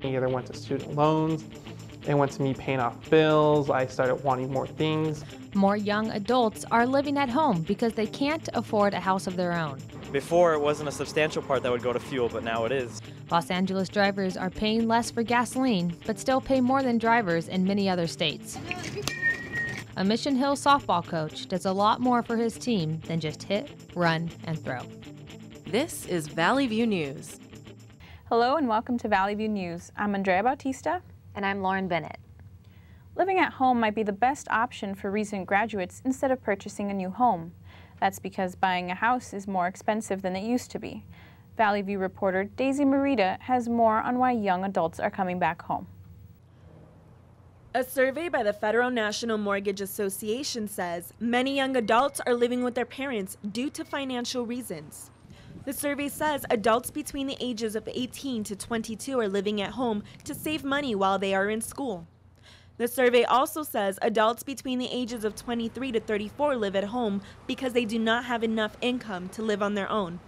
Either went to student loans, it went to me paying off bills, I started wanting more things. More young adults are living at home because they can't afford a house of their own. Before, it wasn't a substantial part that would go to fuel, but now it is. Los Angeles drivers are paying less for gasoline, but still pay more than drivers in many other states. A Mission Hill softball coach does a lot more for his team than just hit, run, and throw. This is Valley View News. Hello and welcome to Valley View News. I'm Andrea Bautista. And I'm Lauren Bennett. Living at home might be the best option for recent graduates instead of purchasing a new home. That's because buying a house is more expensive than it used to be. Valley View reporter Daisy Merida has more on why young adults are coming back home. A survey by the Federal National Mortgage Association says many young adults are living with their parents due to financial reasons. The survey says adults between the ages of 18 to 22 are living at home to save money while they are in school. The survey also says adults between the ages of 23 to 34 live at home because they do not have enough income to live on their own.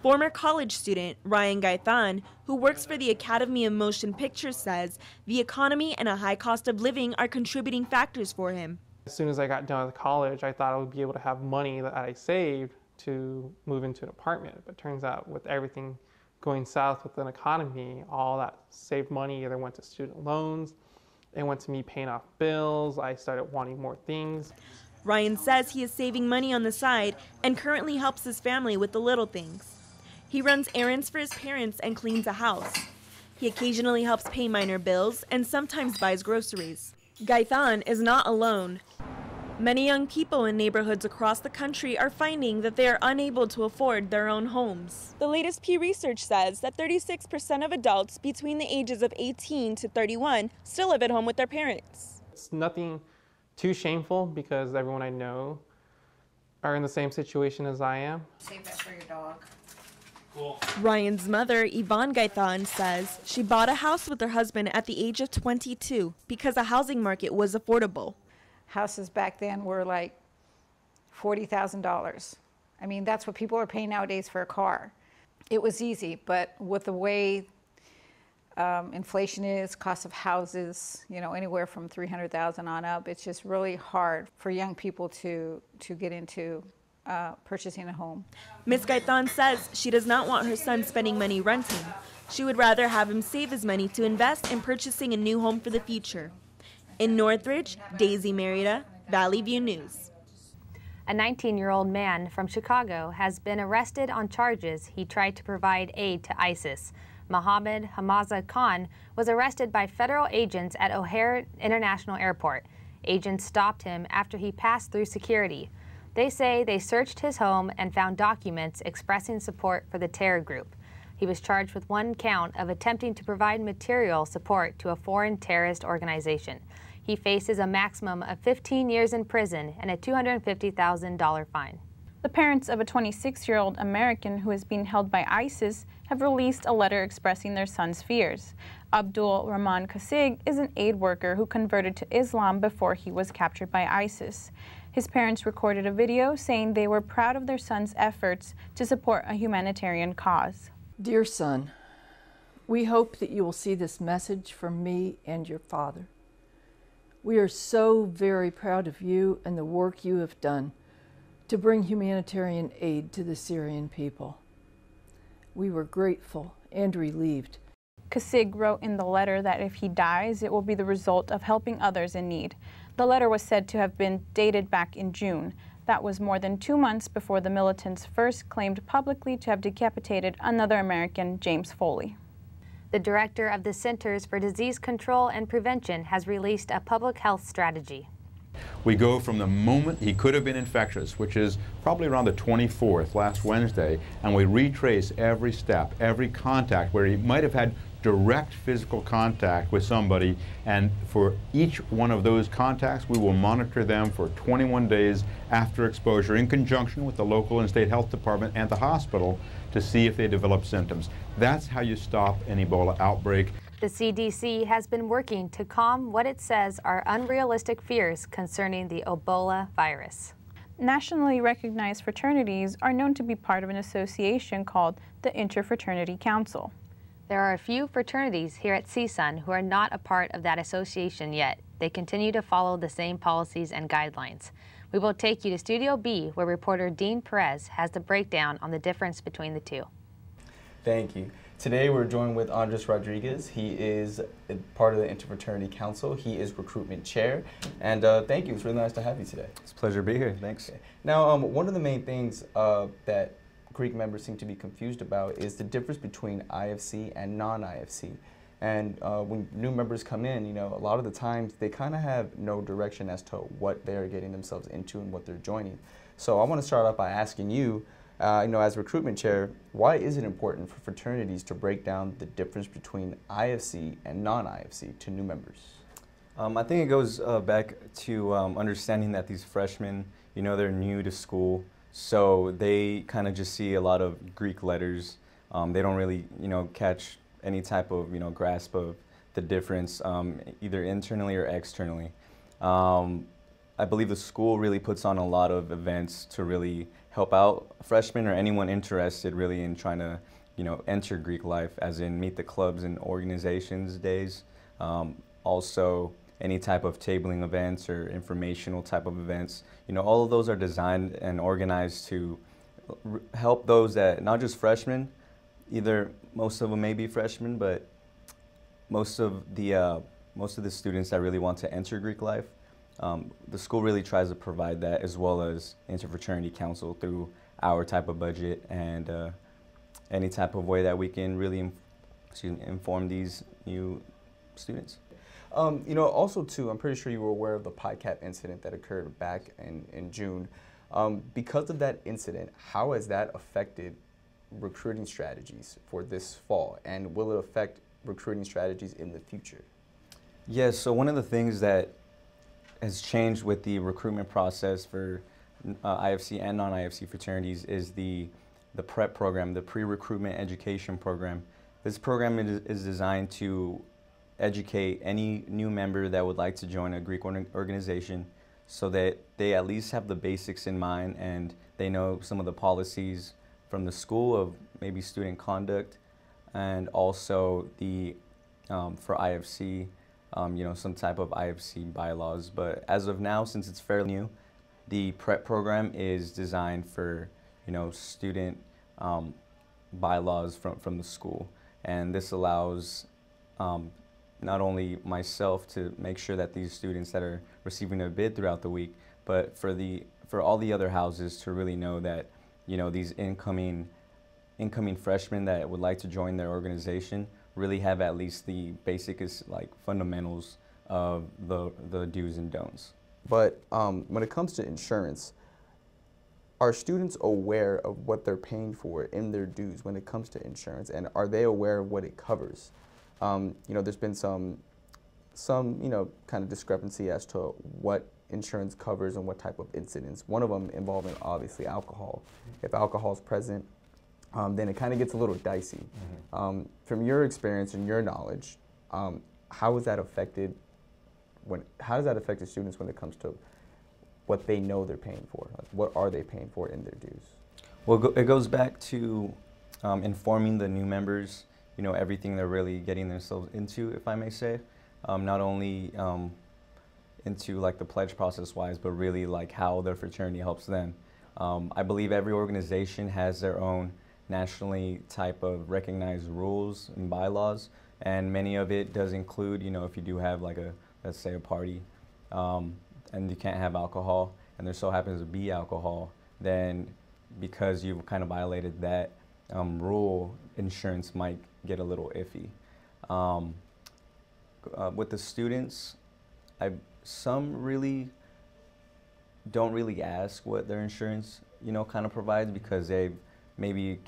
Former college student Ryan Gaithan, who works for the Academy of Motion Pictures, says the economy and a high cost of living are contributing factors for him. As soon as I got done with college, I thought I would be able to have money that I saved to move into an apartment, but turns out with everything going south with an economy, all that saved money either went to student loans, it went to me paying off bills, I started wanting more things. Ryan says he is saving money on the side and currently helps his family with the little things. He runs errands for his parents and cleans a house. He occasionally helps pay minor bills and sometimes buys groceries. Gaithan is not alone. Many young people in neighborhoods across the country are finding that they are unable to afford their own homes. The latest Pew Research says that 36% of adults between the ages of 18 to 31 still live at home with their parents. It's nothing too shameful because everyone I know are in the same situation as I am. Save that for your dog. Cool. Ryan's mother, Yvonne Gaithan, says she bought a house with her husband at the age of 22 because the housing market was affordable. Houses back then were like $40,000. I mean, that's what people are paying nowadays for a car. It was easy, but with the way inflation is, cost of houses, anywhere from $300,000 on up, it's just really hard for young people to get into purchasing a home. Ms. Gaithan says she does not want her son spending money renting. She would rather have him save his money to invest in purchasing a new home for the future. In Northridge, Daisy Merida, Valley View News. A 19-year-old man from Chicago has been arrested on charges he tried to provide aid to ISIS. Mohammed Hamaza Khan was arrested by federal agents at O'Hare International Airport. Agents stopped him after he passed through security. They say they searched his home and found documents expressing support for the terror group. He was charged with one count of attempting to provide material support to a foreign terrorist organization. He faces a maximum of 15 years in prison and a $250,000 fine. The parents of a 26-year-old American who is being held by ISIS have released a letter expressing their son's fears. Abdul Rahman Kasig is an aid worker who converted to Islam before he was captured by ISIS. His parents recorded a video saying they were proud of their son's efforts to support a humanitarian cause. Dear son, we hope that you will see this message from me and your father. We are so very proud of you and the work you have done to bring humanitarian aid to the Syrian people. We were grateful and relieved. Kasig wrote in the letter that if he dies, it will be the result of helping others in need. The letter was said to have been dated back in June. That was more than 2 months before the militants first claimed publicly to have decapitated another American, James Foley. The director of the Centers for Disease Control and Prevention has released a public health strategy. We go from the moment he could have been infectious, which is probably around the 24th, last Wednesday, and we retrace every step, every contact where he might have had direct physical contact with somebody, and for each one of those contacts we will monitor them for 21 days after exposure in conjunction with the local and state health department and the hospital to see if they develop symptoms. That's how you stop an Ebola outbreak. The CDC has been working to calm what it says are unrealistic fears concerning the Ebola virus. Nationally recognized fraternities are known to be part of an association called the Interfraternity Council. There are a few fraternities here at CSUN who are not a part of that association yet. They continue to follow the same policies and guidelines. We will take you to Studio B, where reporter Dean Perez has the breakdown on the difference between the two. Thank you. Today we're joined with Andres Rodriguez. He is part of the Interfraternity Council. He is recruitment chair. And thank you. It's really nice to have you today. It's a pleasure to be here. Thanks. Okay. Now, one of the main things that Greek members seem to be confused about is the difference between IFC and non-IFC. And when new members come in, you know, a lot of the times they kind of have no direction as to what they're getting themselves into and what they're joining. So I want to start off by asking you, as recruitment chair, why is it important for fraternities to break down the difference between IFC and non-IFC to new members? I think it goes back to understanding that these freshmen, you know, they're new to school, so they kind of just see a lot of Greek letters. They don't really, you know, catch any type of, you know, grasp of the difference, either internally or externally. I believe the school really puts on a lot of events to really help out freshmen or anyone interested really in trying to, you know, enter Greek life, as in meet the clubs and organizations days. Also, any type of tabling events or informational type of events. You know, all of those are designed and organized to help those that, not just freshmen, either most of them may be freshmen, but most of the students that really want to enter Greek life, the school really tries to provide that, as well as Interfraternity Council through our type of budget and any type of way that we can really inform these new students. You know, also too, I'm pretty sure you were aware of the PICAP incident that occurred back in June. Because of that incident, how has that affected recruiting strategies for this fall, and will it affect recruiting strategies in the future? Yes, so one of the things that has changed with the recruitment process for IFC and non-IFC fraternities is the PrEP program, the pre-recruitment education program. This program is designed to educate any new member that would like to join a Greek organization, so that they at least have the basics in mind and they know some of the policies from the school of maybe student conduct, and also the for IFC, you know, some type of IFC bylaws. But as of now, since it's fairly new, the PrEP program is designed for, you know, student bylaws from the school, and this allows not only myself to make sure that these students that are receiving a bid throughout the week, but for all the other houses to really know that, you know, these incoming freshmen that would like to join their organization really have at least the basic, like, fundamentals of the do's and don'ts. But when it comes to insurance, are students aware of what they're paying for in their dues when it comes to insurance, and are they aware of what it covers? You know, there's been some you know, kind of discrepancy as to what insurance covers and what type of incidents. One of them involving obviously alcohol. If alcohol is present, then it kind of gets a little dicey. Mm-hmm. From your experience and your knowledge, how is that affected? How does that affect the students when it comes to what they know they're paying for? Like, what are they paying for in their dues? Well, it goes back to informing the new members, you know, everything they're really getting themselves into, if I may say. Not only into like the pledge process wise, but really like how their fraternity helps them. I believe every organization has their own nationally type of recognized rules and bylaws, and many of it does include, you know, if you do have like let's say a party, and you can't have alcohol, and there so happens to be alcohol, then because you've kind of violated that rule, insurance might get a little iffy. With the students, some really don't really ask what their insurance, you know, kind of provides, because they've maybe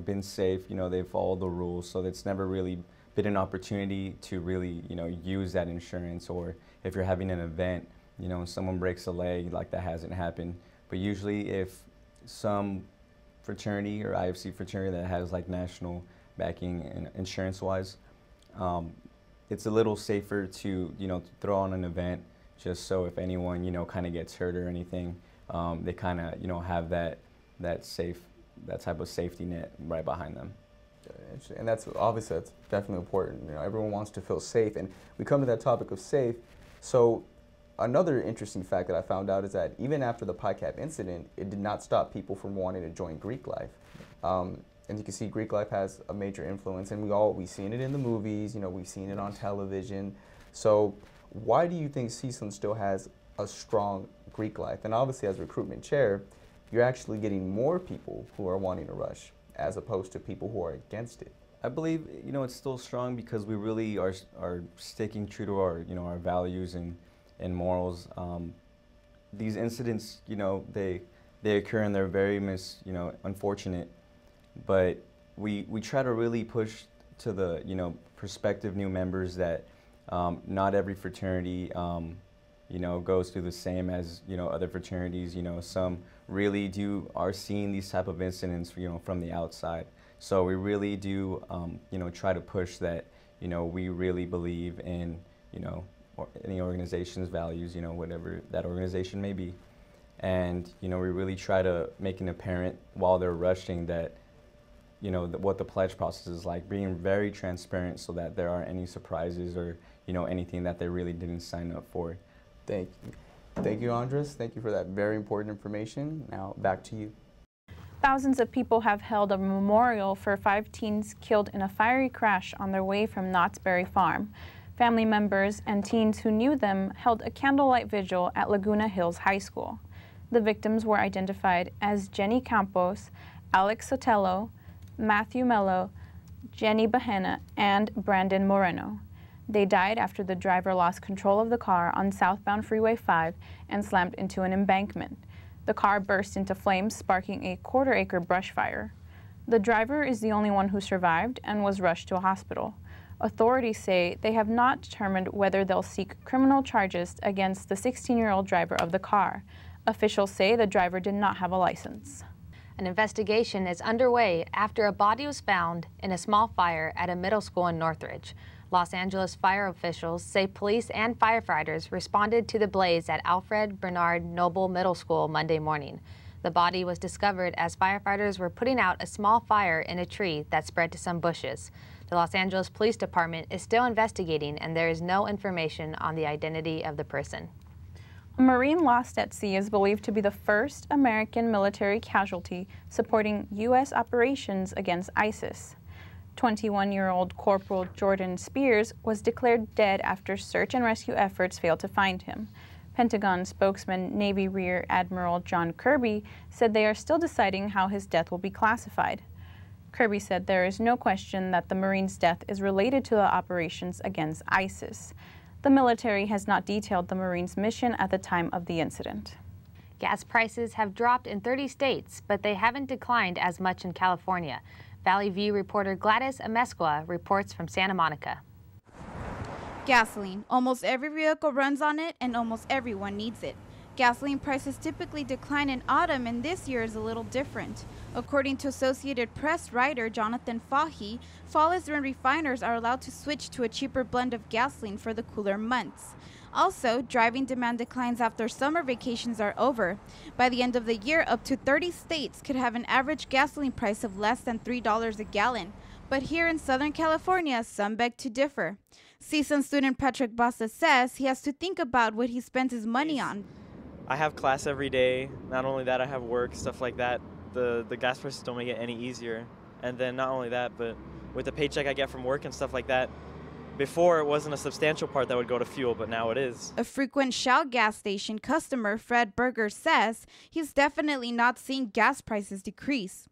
been safe, you know, they've followed the rules, so it's never really been an opportunity to really, you know, use that insurance. Or if you're having an event, you know, and someone breaks a leg, like that hasn't happened. But usually if some fraternity or IFC fraternity that has like national backing and insurance-wise, it's a little safer to, you know, throw on an event, just so if anyone, you know, kind of gets hurt or anything, they kind of, you know, have that type of safety net right behind them. And that's obviously, that's definitely important. You know, everyone wants to feel safe, and we come to that topic of safe. So another interesting fact that I found out is that even after the PICAP incident, it did not stop people from wanting to join Greek life. And you can see Greek life has a major influence, and we've seen it in the movies, you know, we've seen it on television. So why do you think CSUN still has a strong Greek life? And obviously as recruitment chair, you're actually getting more people who are wanting to rush as opposed to people who are against it. I believe, you know, it's still strong because we really are sticking true to our, you know, our values and morals. These incidents, you know, they occur and they're very unfortunate, but we try to really push to the, you know, prospective new members that not every fraternity, you know, goes through the same as, you know, other fraternities. You know, some really are seeing these type of incidents, you know, from the outside. So we really do, you know, try to push that, you know, we really believe in, you know, any organization's values, you know, whatever that organization may be. And, you know, we really try to make it apparent while they're rushing that, you know, what the pledge process is like, being very transparent so that there aren't any surprises or, you know, anything that they really didn't sign up for. Thank you. Thank you, Andres. Thank you for that very important information. Now, back to you. Thousands of people have held a memorial for 5 teens killed in a fiery crash on their way from Knott's Berry Farm. Family members and teens who knew them held a candlelight vigil at Laguna Hills High School. The victims were identified as Jenny Campos, Alex Sotelo, Matthew Mello, Jenny Bahena, and Brandon Moreno. They died after the driver lost control of the car on southbound Freeway 5 and slammed into an embankment. The car burst into flames, sparking a quarter-acre brush fire. The driver is the only one who survived and was rushed to a hospital. Authorities say they have not determined whether they'll seek criminal charges against the 16-year-old driver of the car. Officials say the driver did not have a license. An investigation is underway after a body was found in a small fire at a middle school in Northridge. Los Angeles fire officials say police and firefighters responded to the blaze at Alfred Bernard Noble Middle School Monday morning. The body was discovered as firefighters were putting out a small fire in a tree that spread to some bushes. The Los Angeles Police Department is still investigating, and there is no information on the identity of the person. A Marine lost at sea is believed to be the first American military casualty supporting U.S. operations against ISIS. 21-year-old Corporal Jordan Spears was declared dead after search and rescue efforts failed to find him. Pentagon spokesman Navy Rear Admiral John Kirby said they are still deciding how his death will be classified. Kirby said there is no question that the Marine's death is related to the operations against ISIS. The military has not detailed the Marine's mission at the time of the incident. Gas prices have dropped in 30 states, but they haven't declined as much in California. Valley View reporter Gladys Amesqua reports from Santa Monica. Gasoline. Almost every vehicle runs on it, and almost everyone needs it. Gasoline prices typically decline in autumn, and this year is a little different. According to Associated Press writer Jonathan Fahey, fall is when refiners are allowed to switch to a cheaper blend of gasoline for the cooler months. Also, driving demand declines after summer vacations are over. By the end of the year, up to 30 states could have an average gasoline price of less than $3 a gallon. But here in Southern California, some beg to differ. CSUN student Patrick Bassa says he has to think about what he spends his money on. I have class every day. Not only that, I have work, stuff like that. The gas prices don't make it any easier. And then not only that, but with the paycheck I get from work and stuff like that, before it wasn't a substantial part that would go to fuel, but now it is. A frequent Shell gas station customer, Fred Berger, says he's definitely not seeing gas prices decrease.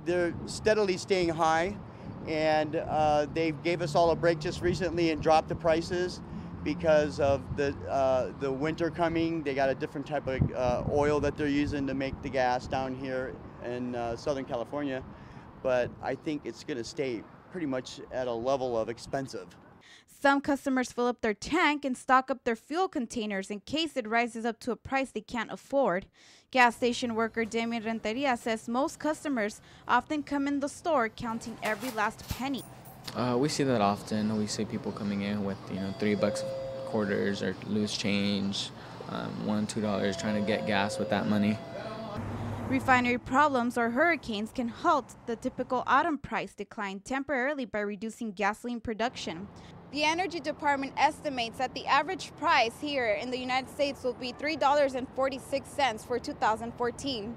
They're steadily staying high, and they gave us all a break just recently and dropped the prices because of the winter coming. They got a different type of oil that they're using to make the gas down here in Southern California, but I think it's going to stay pretty much at a level of expensive. Some customers fill up their tank and stock up their fuel containers in case it rises up to a price they can't afford. Gas station worker Damien Renteria says most customers often come in the store counting every last penny. We see that often. We see people coming in with, $3 quarters or loose change, $1, $2 trying to get gas with that money. Refinery problems or hurricanes can halt the typical autumn price decline temporarily by reducing gasoline production. The Energy Department estimates that the average price here in the United States will be $3.46 for 2014.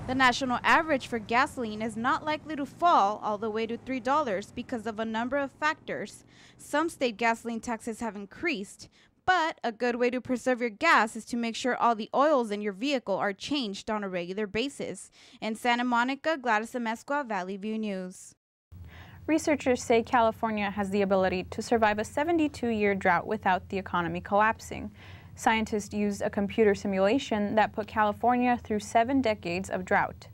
The national average for gasoline is not likely to fall all the way to $3 because of a number of factors. Some state gasoline taxes have increased, but a good way to preserve your gas is to make sure all the oils in your vehicle are changed on a regular basis. In Santa Monica, Gladys Amezcua, Valley View News. Researchers say California has the ability to survive a 72-year drought without the economy collapsing. Scientists used a computer simulation that put California through 7 decades of drought.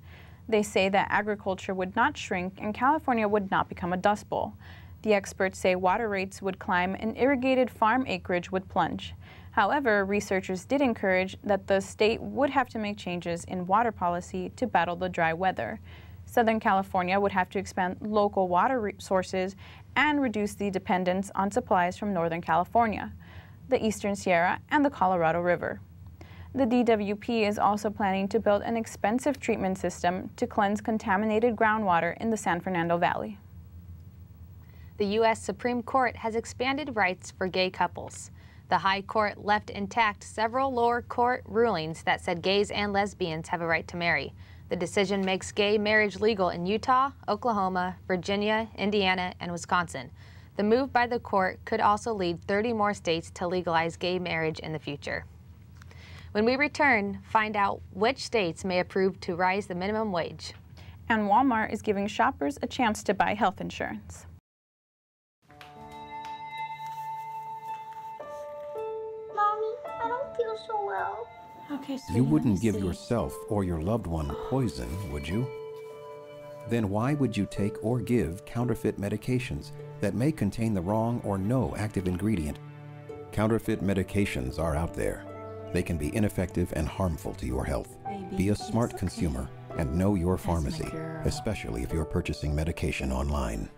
They say that agriculture would not shrink and California would not become a dust bowl. The experts say water rates would climb and irrigated farm acreage would plunge. However, researchers did encourage that the state would have to make changes in water policy to battle the dry weather. Southern California would have to expand local water resources and reduce the dependence on supplies from Northern California, the Eastern Sierra, and the Colorado River. The DWP is also planning to build an expensive treatment system to cleanse contaminated groundwater in the San Fernando Valley. The U.S. Supreme Court has expanded rights for gay couples. The High Court left intact several lower court rulings that said gays and lesbians have a right to marry. The decision makes gay marriage legal in Utah, Oklahoma, Virginia, Indiana, and Wisconsin. The move by the court could also lead 30 more states to legalize gay marriage in the future. When we return, find out which states may approve to rise the minimum wage. And Walmart is giving shoppers a chance to buy health insurance. Mommy, I don't feel so well. Okay, you wouldn't give yourself or your loved one poison, would you? Then why would you take or give counterfeit medications that may contain the wrong or no active ingredient? Counterfeit medications are out there. They can be ineffective and harmful to your health. Be a smart consumer and know your pharmacy, especially if you're purchasing medication online.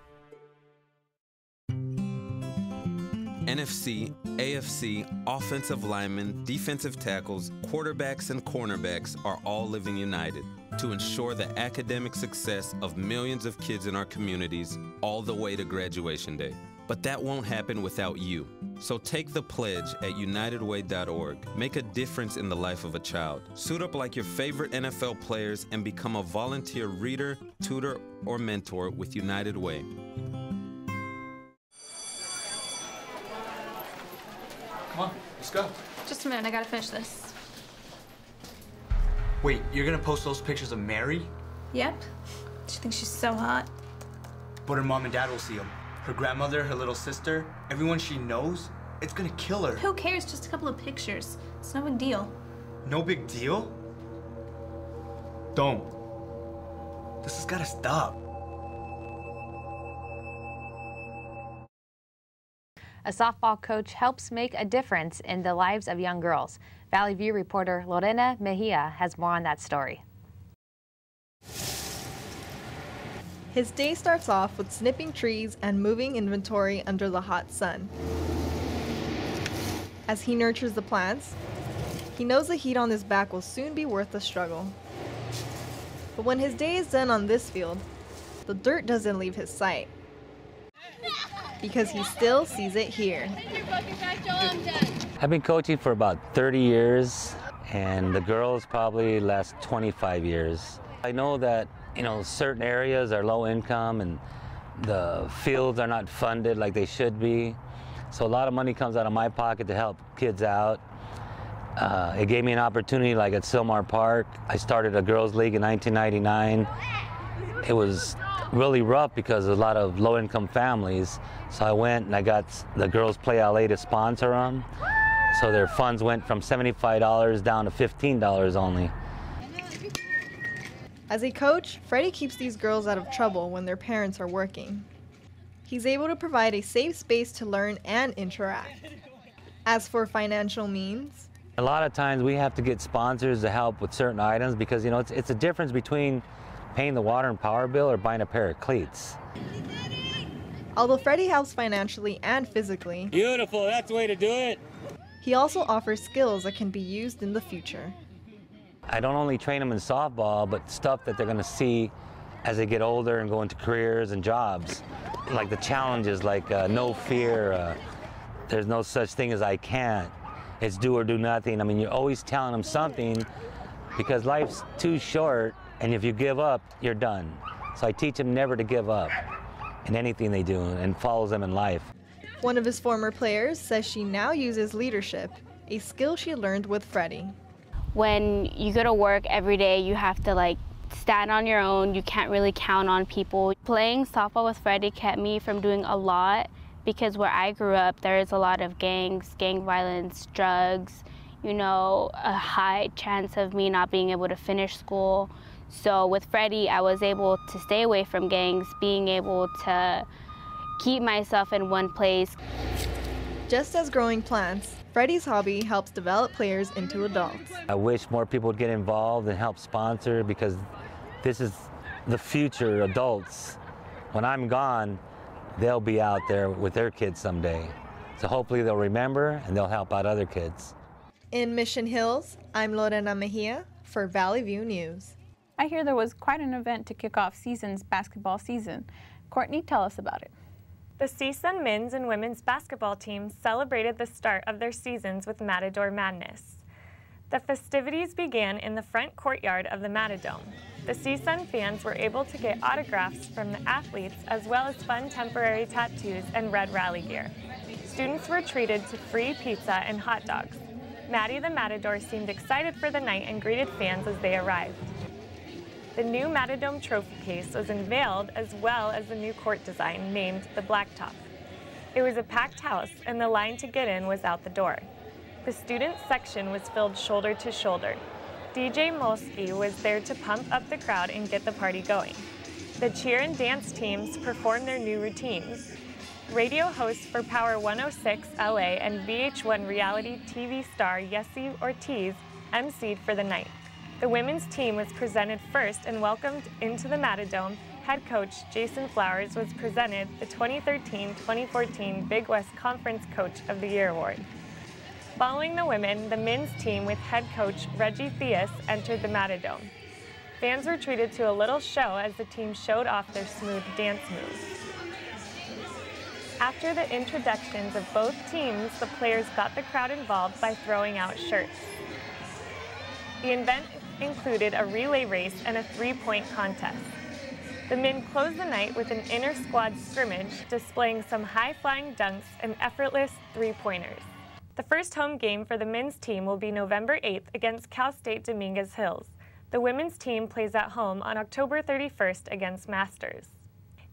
NFC, AFC, offensive linemen, defensive tackles, quarterbacks, and cornerbacks are all living united to ensure the academic success of millions of kids in our communities all the way to graduation day. But that won't happen without you. So take the pledge at unitedway.org. Make a difference in the life of a child. Suit up like your favorite NFL players and become a volunteer reader, tutor, or mentor with United Way. Come on, let's go. Just a minute, I gotta finish this. Wait, you're gonna post those pictures of Mary? Yep. She thinks she's so hot. But her mom and dad will see them. Her grandmother, her little sister, everyone she knows, it's gonna kill her. Who cares? Just a couple of pictures. It's no big deal. No big deal? Don't. This has gotta stop. A softball coach helps make a difference in the lives of young girls. Valley View reporter Lorena Mejia has more on that story. His day starts off with snipping trees and moving inventory under the hot sun. As he nurtures the plants, he knows the heat on his back will soon be worth the struggle. But when his day is done on this field, the dirt doesn't leave his sight, because he still sees it here. I've been coaching for about 30 years, and the girls probably last 25 years. I know that, certain areas are low income and the fields are not funded like they should be. So a lot of money comes out of my pocket to help kids out. It gave me an opportunity like at Silmar Park. I started a girls league in 1999. It was really rough because of a lot of low-income families. So I went and I got the Girls Play LA to sponsor them. So their funds went from $75 down to $15 only. As a coach, Freddie keeps these girls out of trouble when their parents are working. He's able to provide a safe space to learn and interact. As for financial means, a lot of times we have to get sponsors to help with certain items because, it's a difference between paying the water and power bill or buying a pair of cleats. Although Freddie helps financially and physically, beautiful, that's the way to do it. He also offers skills that can be used in the future. I don't only train them in softball, but stuff that they're going to see as they get older and go into careers and jobs. Like the challenges, like no fear, there's no such thing as I can't. It's do or do nothing. I mean, you're always telling them something because life's too short, and if you give up, you're done. So I teach them never to give up in anything they do and follows them in life. One of his former players says she now uses leadership, a skill she learned with Freddie. When you go to work every day, you have to stand on your own. You can't really count on people. Playing softball with Freddie kept me from doing a lot because where I grew up, there is a lot of gangs, gang violence, drugs, a high chance of me not being able to finish school. So with Freddie, I was able to stay away from gangs, being able to keep myself in one place. Just as growing plants, Freddie's hobby helps develop players into adults. I wish more people would get involved and help sponsor because this is the future adults. When I'm gone, they'll be out there with their kids someday. So hopefully they'll remember and they'll help out other kids. In Mission Hills, I'm Lorena Mejia for Valley View News. I hear there was quite an event to kick off CSUN's basketball season. Courtney, tell us about it. The CSUN men's and women's basketball teams celebrated the start of their seasons with Matador Madness. The festivities began in the front courtyard of the Matadome. The CSUN fans were able to get autographs from the athletes as well as fun temporary tattoos and red rally gear. Students were treated to free pizza and hot dogs. Maddie the Matador seemed excited for the night and greeted fans as they arrived. The new Matadome trophy case was unveiled as well as the new court design named the Blacktop. It was a packed house and the line to get in was out the door. The student section was filled shoulder to shoulder. DJ Molsky was there to pump up the crowd and get the party going. The cheer and dance teams performed their new routines. Radio host for Power 106 LA and VH1 reality TV star Yessie Ortiz emceed for the night. The women's team was presented first and welcomed into the Matadome. Head coach Jason Flowers was presented the 2013-2014 Big West Conference Coach of the Year award. Following the women, the men's team with head coach Reggie Theus entered the Matadome. Fans were treated to a little show as the team showed off their smooth dance moves. After the introductions of both teams, the players got the crowd involved by throwing out shirts. The event included a relay race and a three-point contest. The men closed the night with an inter-squad scrimmage displaying some high-flying dunks and effortless three-pointers. The first home game for the men's team will be November 8th against Cal State Dominguez Hills. The women's team plays at home on October 31st against Masters.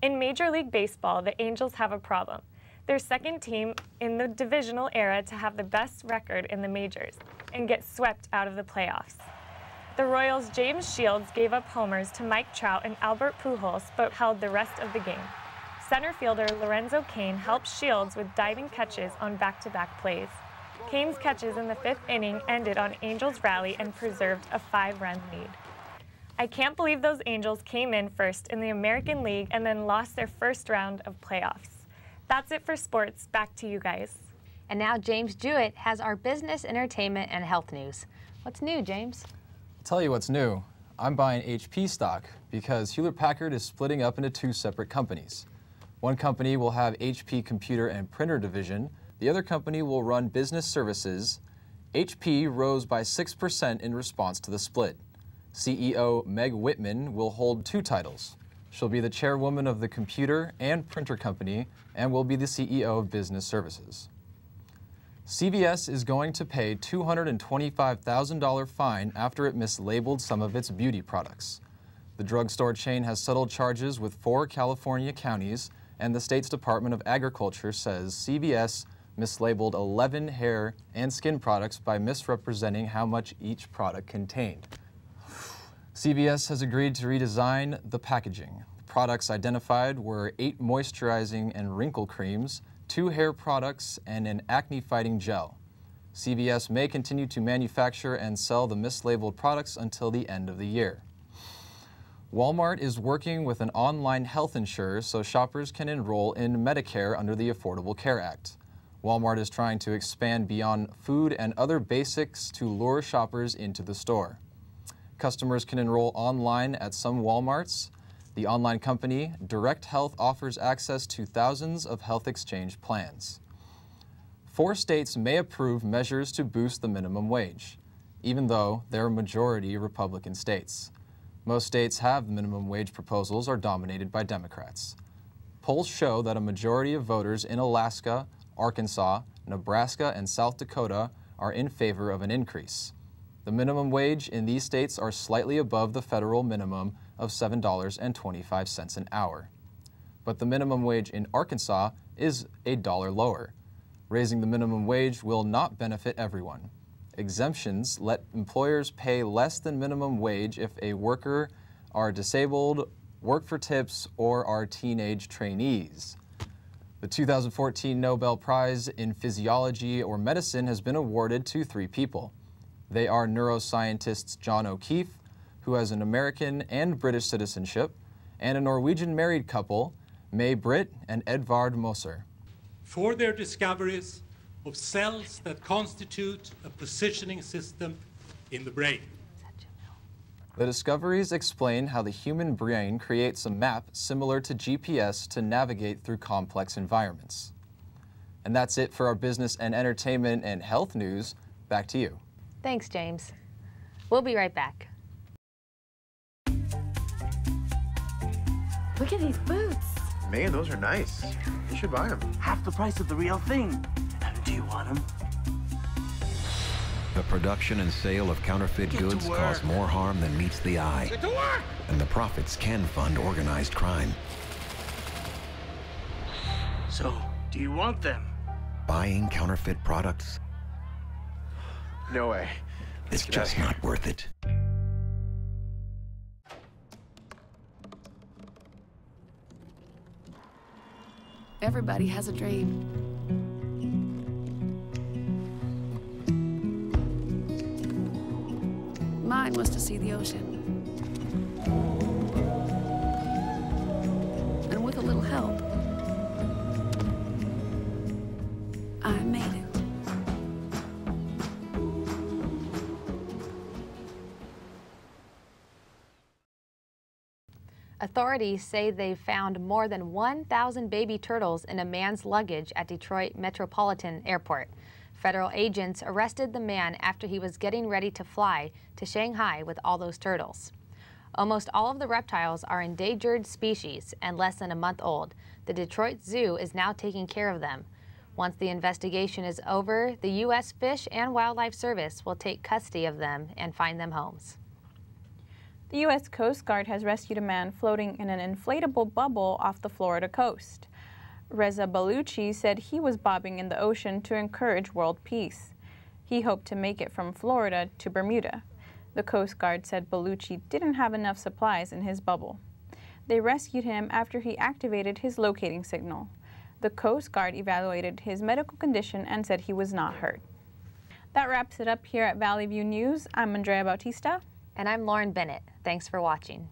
In Major League Baseball, the Angels have a problem. They're second team in the divisional era to have the best record in the majors and get swept out of the playoffs. The Royals' James Shields gave up homers to Mike Trout and Albert Pujols, but held the rest of the game. Center fielder Lorenzo Cain helped Shields with diving catches on back-to-back plays. Cain's catches in the fifth inning ended on Angels' rally and preserved a 5-run lead. I can't believe those Angels came in first in the American League and then lost their first round of playoffs. That's it for sports. Back to you guys. And now James Jewett has our business, entertainment, and health news. What's new, James? I'll tell you what's new. I'm buying HP stock because Hewlett-Packard is splitting up into two separate companies. One company will have HP computer and printer division. The other company will run business services. HP rose by 6% in response to the split. CEO Meg Whitman will hold two titles. She'll be the chairwoman of the computer and printer company and will be the CEO of business services. CVS is going to pay $225,000 fine after it mislabeled some of its beauty products. The drugstore chain has settled charges with 4 California counties, and the state's Department of Agriculture says CVS mislabeled 11 hair and skin products by misrepresenting how much each product contained. CVS has agreed to redesign the packaging. The products identified were 8 moisturizing and wrinkle creams, 2 hair products, and an acne-fighting gel. CVS may continue to manufacture and sell the mislabeled products until the end of the year. Walmart is working with an online health insurer so shoppers can enroll in Medicare under the Affordable Care Act. Walmart is trying to expand beyond food and other basics to lure shoppers into the store. Customers can enroll online at some Walmarts. The online company, Direct Health, offers access to thousands of health exchange plans. 4 states may approve measures to boost the minimum wage, even though they're majority Republican states. Most states have minimum wage proposals are dominated by Democrats. Polls show that a majority of voters in Alaska, Arkansas, Nebraska, and South Dakota are in favor of an increase. The minimum wage in these states are slightly above the federal minimum of $7.25 an hour. But the minimum wage in Arkansas is $1 lower. Raising the minimum wage will not benefit everyone. Exemptions let employers pay less than minimum wage if a worker are disabled, work for tips, or are teenage trainees. The 2014 Nobel Prize in Physiology or Medicine has been awarded to 3 people. They are neuroscientists John O'Keefe, who has an American and British citizenship, and a Norwegian married couple, May Britt and Edvard Moser. For their discoveries of cells that constitute a positioning system in the brain. The discoveries explain how the human brain creates a map similar to GPS to navigate through complex environments. And that's it for our business and entertainment and health news. Back to you. Thanks, James. We'll be right back. Look at these boots. Man, those are nice. You should buy them. Half the price of the real thing. Do you want them? The production and sale of counterfeit goods cause more harm than meets the eye. Get to work! And the profits can fund organized crime. So, do you want them? Buying counterfeit products? No way. It's just not worth it. Everybody has a dream. Mine was to see the ocean. And with a little help, I made it. Authorities say they've found more than 1,000 baby turtles in a man's luggage at Detroit Metropolitan Airport. Federal agents arrested the man after he was getting ready to fly to Shanghai with all those turtles. Almost all of the reptiles are endangered species and less than a month old. The Detroit Zoo is now taking care of them. Once the investigation is over, the U.S. Fish and Wildlife Service will take custody of them and find them homes. The U.S. Coast Guard has rescued a man floating in an inflatable bubble off the Florida coast. Reza Baluchi said he was bobbing in the ocean to encourage world peace. He hoped to make it from Florida to Bermuda. The Coast Guard said Baluchi didn't have enough supplies in his bubble. They rescued him after he activated his locating signal. The Coast Guard evaluated his medical condition and said he was not hurt. That wraps it up here at Valley View News. I'm Andrea Bautista. And I'm Lauren Bennett. Thanks for watching.